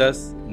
10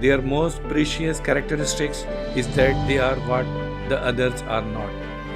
Their most precious characteristics is that they are what the others are not.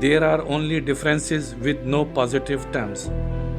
There are only differences with no positive terms.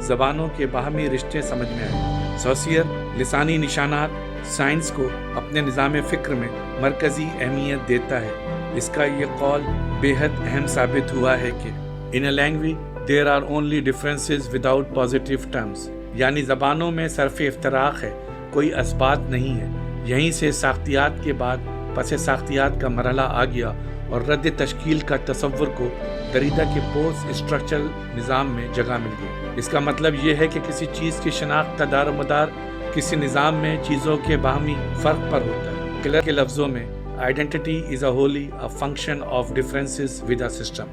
زبانوں کے باہمی رشتے سمجھ میں آئے۔ سوسیئر لسانی نشانات سائنس کو اپنے نظام فکر میں مرکزی اہمیت دیتا ہے۔ اس کا یہ قول بے حد اہم ثابت ہوا ہے کہ In a language there are only differences without positive terms، یعنی زبانوں میں صرف افتراق ہے، کوئی اثبات نہیں ہے۔ یہیں سے ساختیات کے بعد پس ساختیات کا مرحلہ آ گیا اور رد تشکیل کا تصور کو دریدہ کے پوسٹ اسٹرکچرل نظام میں جگہ مل گئی۔ اس کا مطلب یہ ہے کہ کسی چیز کی شناخت کا دار و مدار کسی نظام میں چیزوں کے باہمی فرق پر ہوتا ہے۔ کلر کے لفظوں میں identity is a wholly a function of differences with a system.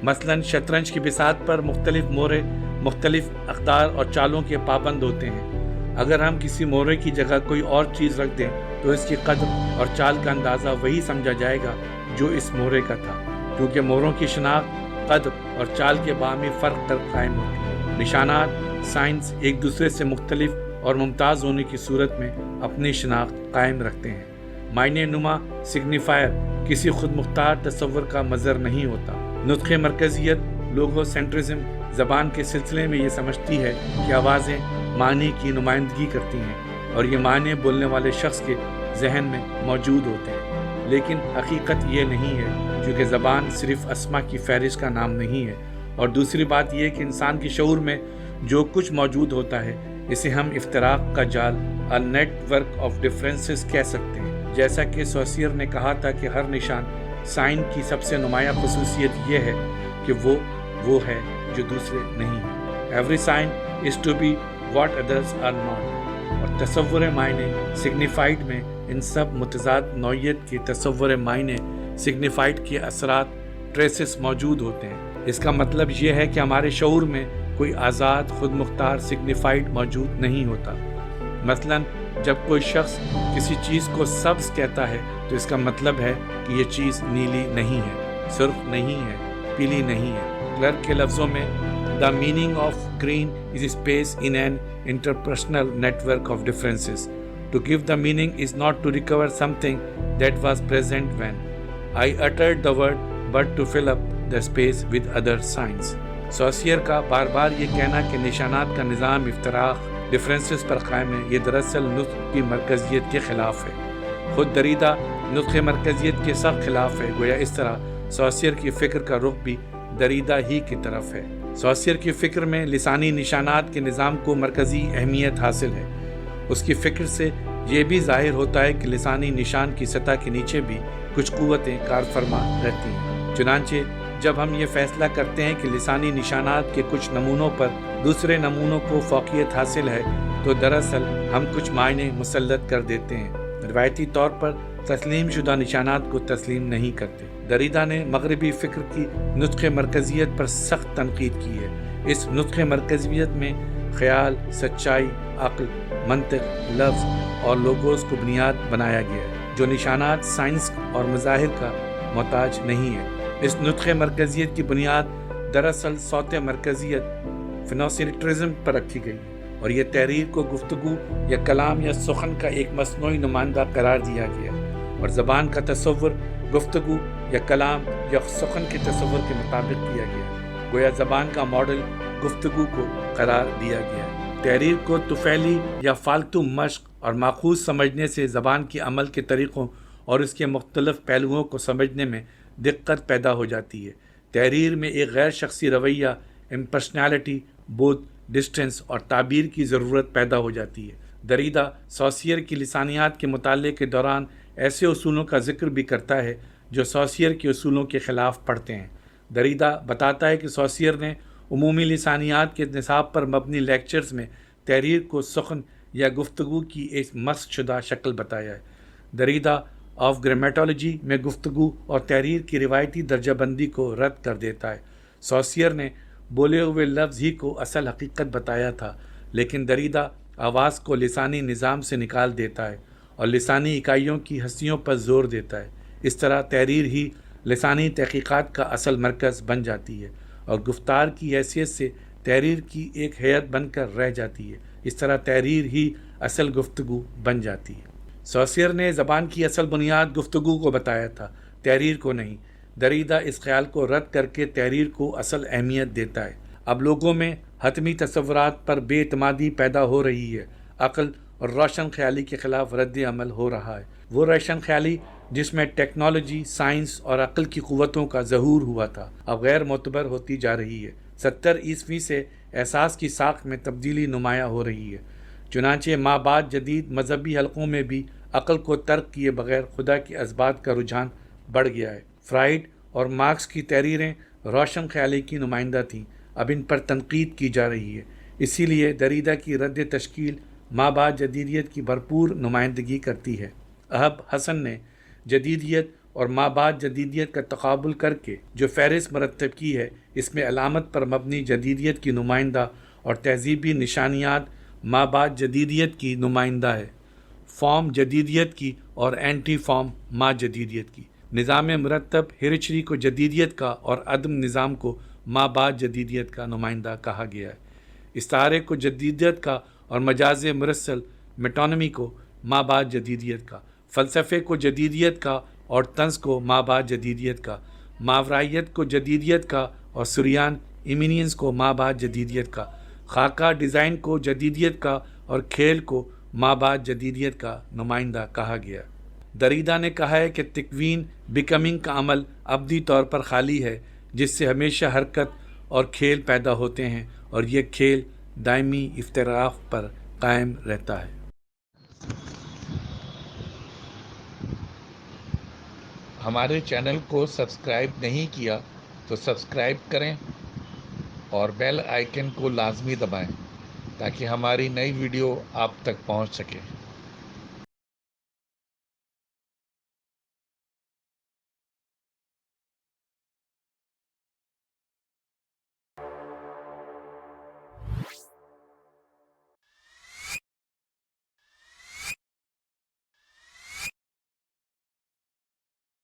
مثلاً شطرنج کی بساط پر مختلف مورے مختلف اقدار اور چالوں کے پابند ہوتے ہیں۔ اگر ہم کسی مورے کی جگہ کوئی اور چیز رکھ دیں تو اس کی قدر اور چال کا اندازہ وہی سمجھا جائے گا جو اس مورے کا تھا، کیونکہ موروں کی شناخت قدر اور چال کے باہمی فرق پر قائم ہوتی ہے۔ نشانات سائنس ایک دوسرے سے مختلف اور ممتاز ہونے کی صورت میں اپنی شناخت قائم رکھتے ہیں۔ معنی نما سگنیفائر کسی خود مختار تصور کا مظہر نہیں ہوتا۔ نطق مرکزیت لوگو سینٹرزم زبان کے سلسلے میں یہ سمجھتی ہے کہ آوازیں معنی کی نمائندگی کرتی ہیں اور یہ معنی بولنے والے شخص کے ذہن میں موجود ہوتے ہیں، لیکن حقیقت یہ نہیں ہے، کیونکہ زبان صرف اسما کی فہرست کا نام نہیں ہے۔ اور دوسری بات یہ کہ انسان کے شعور میں جو کچھ موجود ہوتا ہے اسے ہم افتراق کا جال a network of differences کہہ سکتے ہیں۔ جیسا کہ سوسیئر نے کہا تھا کہ ہر نشان سائن کی سب سے نمایاں خصوصیت یہ ہے کہ وہ ہے جو دوسرے نہیں ہیں۔ Every sign is to be what others are not۔ اور تصور معنی سگنیفائڈ میں ان سب متضاد نوعیت کے تصور معنی سگنیفائڈ کے اثرات ٹریسز موجود ہوتے ہیں۔ اس کا مطلب یہ ہے کہ ہمارے شعور میں کوئی آزاد خود مختار سگنیفائڈ موجود نہیں ہوتا۔ مثلاً جب کوئی شخص کسی چیز کو سبز کہتا ہے تو اس کا مطلب ہے کہ یہ چیز نیلی نہیں ہے، سرخ نہیں ہے، پیلی نہیں ہے۔ کلرک کے لفظوں میں The meaning of green is space in an interpersonal network of differences. To give the meaning is not to recover something that was present when I uttered the word, but to fill up the space with other signs. سوسیئر کا بار بار یہ کہنا کہ نشانات کا نظام افتراق differences پر قائم ہے، یہ دراصل نطق کی مرکزیت کے خلاف ہے۔ خود دریدہ نطق مرکزیت کے سخت خلاف ہے، گویا اس طرح سوسیئر کی فکر کا رخ بھی دریدہ ہی کی طرف ہے۔ سوسیئر کی فکر میں لسانی نشانات کے نظام کو مرکزی اہمیت حاصل ہے۔ اس کی فکر سے یہ بھی ظاہر ہوتا ہے کہ لسانی نشان کی سطح کے نیچے بھی کچھ قوتیں کار فرما رہتی ہیں۔ چنانچہ جب ہم یہ فیصلہ کرتے ہیں کہ لسانی نشانات کے کچھ نمونوں پر دوسرے نمونوں کو فوقیت حاصل ہے تو دراصل ہم کچھ معنی مسلط کر دیتے ہیں، روایتی طور پر تسلیم شدہ نشانات کو تسلیم نہیں کرتے۔ دریدہ نے مغربی فکر کی نطق مرکزیت پر سخت تنقید کی ہے۔ اس نطق مرکزیت میں خیال، سچائی، عقل، منطق، لفظ اور لوگوز کو بنیاد بنایا گیا ہے، جو نشانات سائنس اور مظاہر کا محتاج نہیں ہے۔ اس نطق مرکزیت کی بنیاد دراصل صوت مرکزیت فنوسینٹرزم پر رکھی گئی اور یہ تحریر کو گفتگو یا کلام یا سخن کا ایک مصنوعی نمائندہ قرار دیا گیا اور زبان کا تصور گفتگو یا کلام یا سخن کے تصور کے مطابق کیا گیا، گویا زبان کا ماڈل گفتگو کو قرار دیا گیا۔ تحریر کو طفیلی یا فالتو مشق اور ماخوذ سمجھنے سے زبان کے عمل کے طریقوں اور اس کے مختلف پہلوؤں کو سمجھنے میں دقت پیدا ہو جاتی ہے۔ تحریر میں ایک غیر شخصی رویہ، امپرسنالٹی، بودھ، ڈسٹنس اور تعبیر کی ضرورت پیدا ہو جاتی ہے۔ دریدہ سوسیئر کی لسانیات کے مطالعے کے دوران ایسے اصولوں کا ذکر بھی کرتا ہے جو سوسیئر کے اصولوں کے خلاف پڑھتے ہیں۔ دریدہ بتاتا ہے کہ سوسیئر نے عمومی لسانیات کے نصاب پر مبنی لیکچرز میں تحریر کو سخن یا گفتگو کی ایک مسخ شدہ شکل بتایا ہے۔ دریدہ آف گرامیٹولوجی میں گفتگو اور تحریر کی روایتی درجہ بندی کو رد کر دیتا ہے۔ سوسیئر نے بولے ہوئے لفظ ہی کو اصل حقیقت بتایا تھا، لیکن دریدہ آواز کو لسانی نظام سے نکال دیتا ہے اور لسانی اکائیوں کی ہستیوں پر زور دیتا ہے۔ اس طرح تحریر ہی لسانی تحقیقات کا اصل مرکز بن جاتی ہے اور گفتار کی حیثیت سے تحریر کی ایک ہیئت بن کر رہ جاتی ہے۔ اس طرح تحریر ہی اصل گفتگو بن جاتی ہے۔ سوسیئر نے زبان کی اصل بنیاد گفتگو کو بتایا تھا، تحریر کو نہیں۔ دریدہ اس خیال کو رد کر کے تحریر کو اصل اہمیت دیتا ہے۔ اب لوگوں میں حتمی تصورات پر بے اعتمادی پیدا ہو رہی ہے، عقل اور روشن خیالی کے خلاف رد عمل ہو رہا ہے۔ وہ روشن خیالی جس میں ٹیکنالوجی، سائنس اور عقل کی قوتوں کا ظہور ہوا تھا، اب غیر معتبر ہوتی جا رہی ہے۔ 70 سے احساس کی ساخت میں تبدیلی نمایاں ہو رہی ہے۔ چنانچہ ماں بعد جدید مذہبی حلقوں میں بھی عقل کو ترک کیے بغیر خدا کے اثبات کا رجحان بڑھ گیا ہے۔ فرائیڈ اور مارکس کی تحریریں روشن خیالی کی نمائندہ تھیں، اب ان پر تنقید کی جا رہی ہے۔ اسی لیے دریدہ کی رد تشکیل ماں بعد جدیدیت کی بھرپور نمائندگی کرتی ہے۔ اہب حسن نے جدیدیت اور ماں بعد جدیدیت کا تقابل کر کے جو فہرست مرتب کی ہے، اس میں علامت پر مبنی جدیدیت کی نمائندہ اور تہذیبی نشانیات ماں بعد جدیدیت کی نمائندہ ہے، فارم جدیدیت کی اور اینٹی فارم ماں جدیدیت کی۔ نظام مرتب ہیرچری کو جدیدیت کا اور عدم نظام کو ماں بعد جدیدیت کا نمائندہ کہا گیا ہے۔ استعارے کو جدیدیت کا اور مجاز مرسل میٹونیمی کو ماں بعد جدیدیت کا، فلسفے کو جدیدیت کا اور طنز کو ماں بعد جدیدیت کا، ماورائیت کو جدیدیت کا اور سریان ایمینینس کو ماں بعد جدیدیت کا، خاکہ ڈیزائن کو جدیدیت کا اور کھیل کو ماں بعد جدیدیت کا نمائندہ کہا گیا۔ دریدہ نے کہا ہے کہ تکوین بیکمنگ کا عمل ابدی طور پر خالی ہے، جس سے ہمیشہ حرکت اور کھیل پیدا ہوتے ہیں، اور یہ کھیل دائمی افتراق پر قائم رہتا ہے۔ ہمارے چینل کو سبسکرائب نہیں کیا تو سبسکرائب کریں اور بیل آئیکن کو لازمی دبائیں تاکہ ہماری نئی ویڈیو آپ تک پہنچ سکے۔